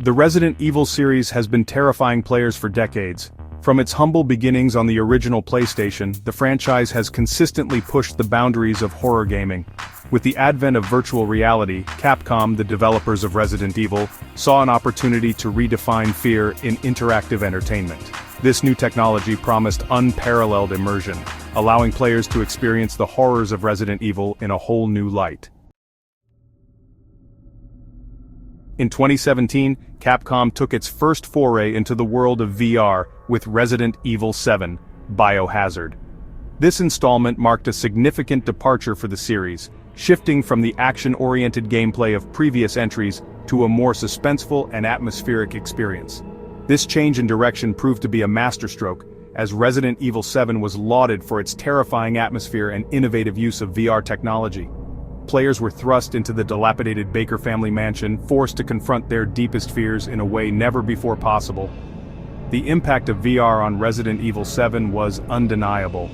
The Resident Evil series has been terrifying players for decades. From its humble beginnings on the original PlayStation, the franchise has consistently pushed the boundaries of horror gaming. With the advent of virtual reality, Capcom, the developers of Resident Evil, saw an opportunity to redefine fear in interactive entertainment. This new technology promised unparalleled immersion, allowing players to experience the horrors of Resident Evil in a whole new light. In 2017, Capcom took its first foray into the world of VR with Resident Evil 7: Biohazard. This installment marked a significant departure for the series, shifting from the action-oriented gameplay of previous entries to a more suspenseful and atmospheric experience. This change in direction proved to be a masterstroke, as Resident Evil 7 was lauded for its terrifying atmosphere and innovative use of VR technology. Players were thrust into the dilapidated Baker family mansion, forced to confront their deepest fears in a way never before possible. The impact of VR on Resident Evil 7 was undeniable.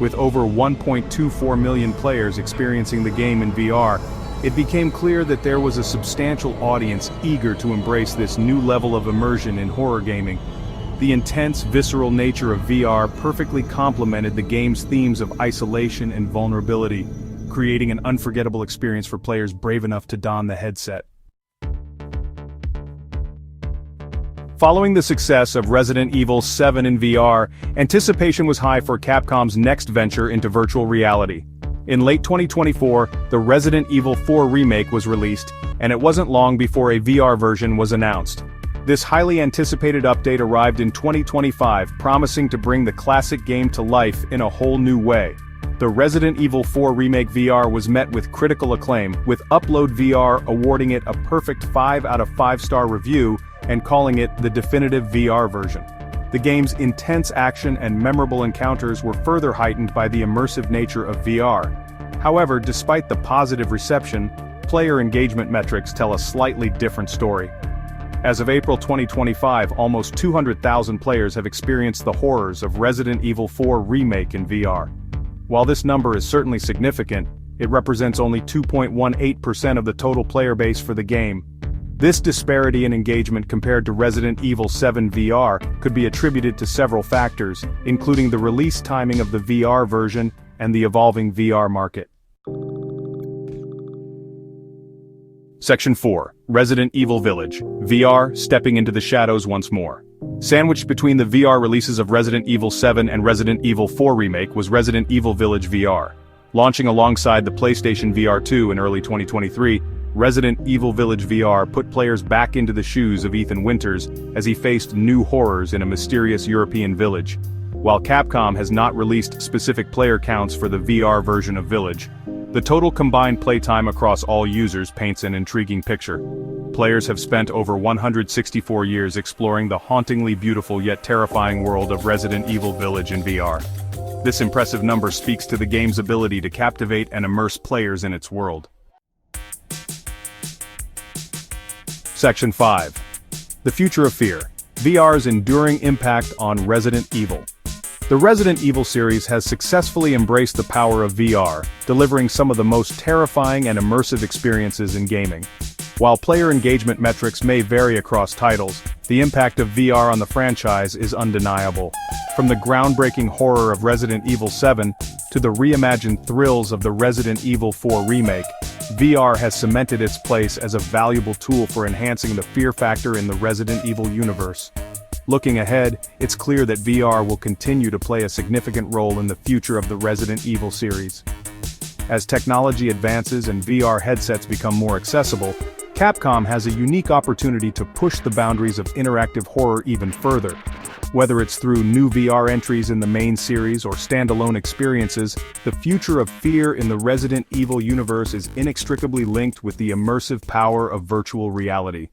With over 1.24 million players experiencing the game in VR, it became clear that there was a substantial audience eager to embrace this new level of immersion in horror gaming. The intense, visceral nature of VR perfectly complemented the game's themes of isolation and vulnerability, creating an unforgettable experience for players brave enough to don the headset. Following the success of Resident Evil 7 in VR, anticipation was high for Capcom's next venture into virtual reality. In late 2024, the Resident Evil 4 remake was released, and it wasn't long before a VR version was announced. This highly anticipated update arrived in 2025, promising to bring the classic game to life in a whole new way. The Resident Evil 4 Remake VR was met with critical acclaim, with Upload VR awarding it a perfect 5 out of 5-star review and calling it the definitive VR version. The game's intense action and memorable encounters were further heightened by the immersive nature of VR. However, despite the positive reception, player engagement metrics tell a slightly different story. As of April 2025, almost 200,000 players have experienced the horrors of Resident Evil 4 Remake in VR. While this number is certainly significant, it represents only 2.18% of the total player base for the game. This disparity in engagement compared to Resident Evil 7 VR could be attributed to several factors, including the release timing of the VR version and the evolving VR market. Section 4. Resident Evil Village. VR, stepping into the shadows once more. Sandwiched between the VR releases of Resident Evil 7 and Resident Evil 4 Remake was Resident Evil Village VR. Launching alongside the PlayStation VR 2 in early 2023, Resident Evil Village VR put players back into the shoes of Ethan Winters as he faced new horrors in a mysterious European village. While Capcom has not released specific player counts for the VR version of Village, the total combined playtime across all users paints an intriguing picture. Players have spent over 164 years exploring the hauntingly beautiful yet terrifying world of Resident Evil Village in VR. This impressive number speaks to the game's ability to captivate and immerse players in its world. Section 5. The Future of Fear. VR's enduring impact on Resident Evil. The Resident Evil series has successfully embraced the power of VR, delivering some of the most terrifying and immersive experiences in gaming. While player engagement metrics may vary across titles, the impact of VR on the franchise is undeniable. From the groundbreaking horror of Resident Evil 7 to the reimagined thrills of the Resident Evil 4 remake, VR has cemented its place as a valuable tool for enhancing the fear factor in the Resident Evil universe. Looking ahead, it's clear that VR will continue to play a significant role in the future of the Resident Evil series. As technology advances and VR headsets become more accessible, Capcom has a unique opportunity to push the boundaries of interactive horror even further. Whether it's through new VR entries in the main series or standalone experiences, the future of fear in the Resident Evil universe is inextricably linked with the immersive power of virtual reality.